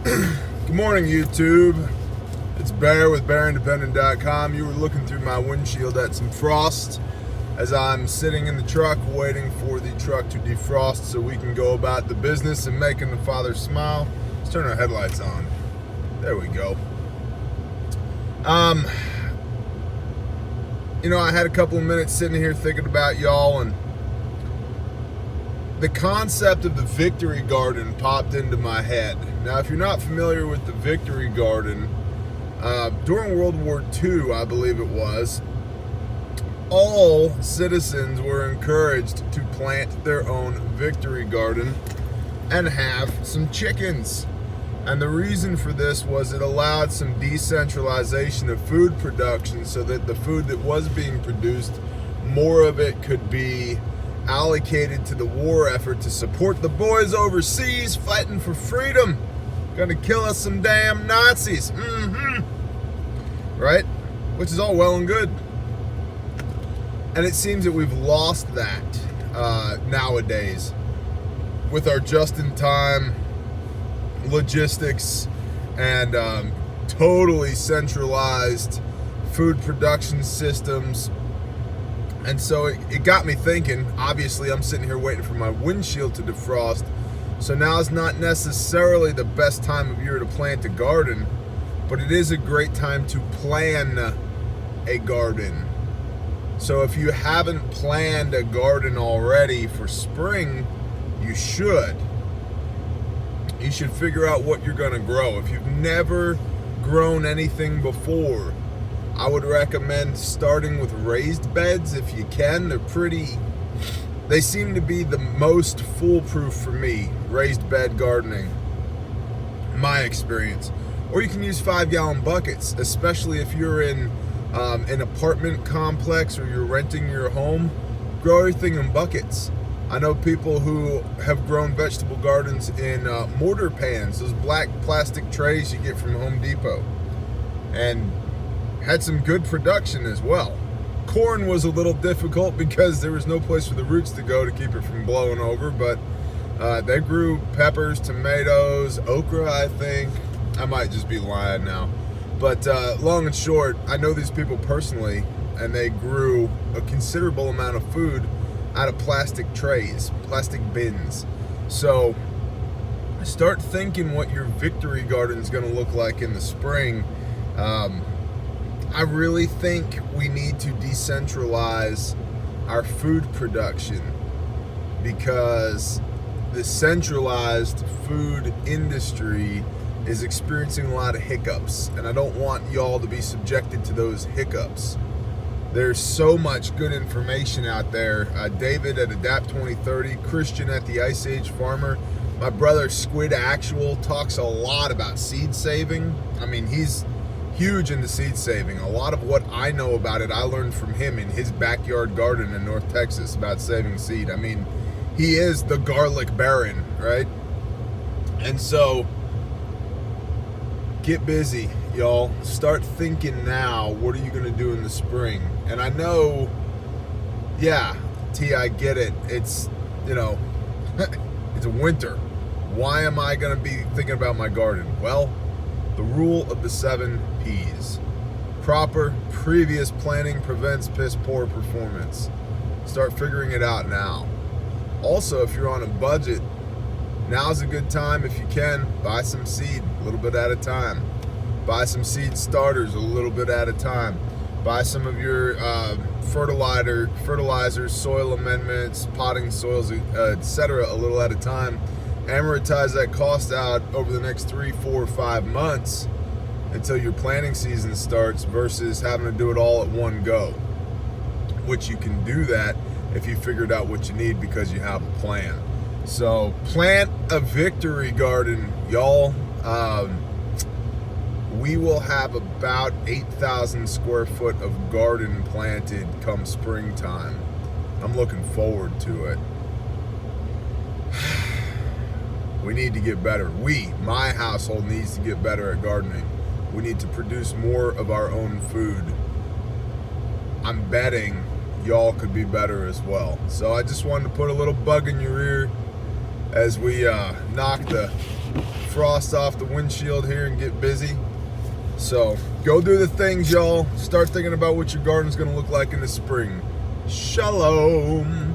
Good morning, YouTube. It's Bear with BearIndependent.com. You were looking through my windshield at some frost as I'm sitting in the truck waiting for the truck to defrost so we can go about the business and making the Father smile. Let's turn our headlights on. There we go. I had a couple of minutes sitting here thinking about y'all, and the concept of the Victory Garden popped into my head. Now, if you're not familiar with the Victory Garden, during World War II, I believe it was, all citizens were encouraged to plant their own Victory Garden and have some chickens. And the reason for this was it allowed some decentralization of food production so that the food that was being produced, more of it could be allocated to the war effort to support the boys overseas fighting for freedom. Gonna kill us some damn Nazis. Right? Which is all well and good. And it seems that we've lost that nowadays with our just-in-time logistics and totally centralized food production systems. And so it got me thinking. Obviously, I'm sitting here waiting for my windshield to defrost, so now is not necessarily the best time of year to plant a garden, but it is a great time to plan a garden. So if you haven't planned a garden already for spring, you should. You should figure out what you're going to grow. If you've never grown anything before, I would recommend starting with raised beds if you can. They seem to be the most foolproof for me, raised bed gardening, my experience. Or you can use 5-gallon buckets, especially if you're in an apartment complex or you're renting your home. Grow everything in buckets. I know people who have grown vegetable gardens in mortar pans, those black plastic trays you get from Home Depot, and had some good production as well. Corn was a little difficult because there was no place for the roots to go to keep it from blowing over, but they grew peppers, tomatoes, okra, I think. I might just be lying now. But long and short, I know these people personally, and they grew a considerable amount of food out of plastic trays, plastic bins. So start thinking what your Victory Garden is going to look like in the spring. I really think we need to decentralize our food production because the centralized food industry is experiencing a lot of hiccups, and I don't want y'all to be subjected to those hiccups. There's so much good information out there. David at Adapt 2030, Christian at the Ice Age Farmer, my brother Squid Actual talks a lot about seed saving. I mean, he's huge into seed saving. A lot of what I know about it, I learned from him in his backyard garden in North Texas about saving seed. I mean, he is the garlic baron, right? And so, get busy, y'all. Start thinking now, what are you going to do in the spring? And I know, yeah, T, I get it. It's, it's winter. Why am I going to be thinking about my garden? Well, the rule of the 7 P's. Proper previous planning prevents piss poor performance. Start figuring it out now. Also, if you're on a budget, now's a good time, if you can, buy some seed a little bit at a time. Buy some seed starters a little bit at a time. Buy some of your fertilizers, soil amendments, potting soils, etc. a little at a time. Amortize that cost out over the next 3, 4, 5 months until your planting season starts versus having to do it all at one go. Which you can do that if you figured out what you need because you have a plan. So plant a Victory Garden, y'all. We will have about 8,000 square foot of garden planted come springtime. I'm looking forward to it. We need to get better. My household needs to get better at gardening. We need to produce more of our own food. I'm betting y'all could be better as well. So I just wanted to put a little bug in your ear as we knock the frost off the windshield here and get busy. So go do the things, y'all. Start thinking about what your garden's going to look like in the spring. Shalom.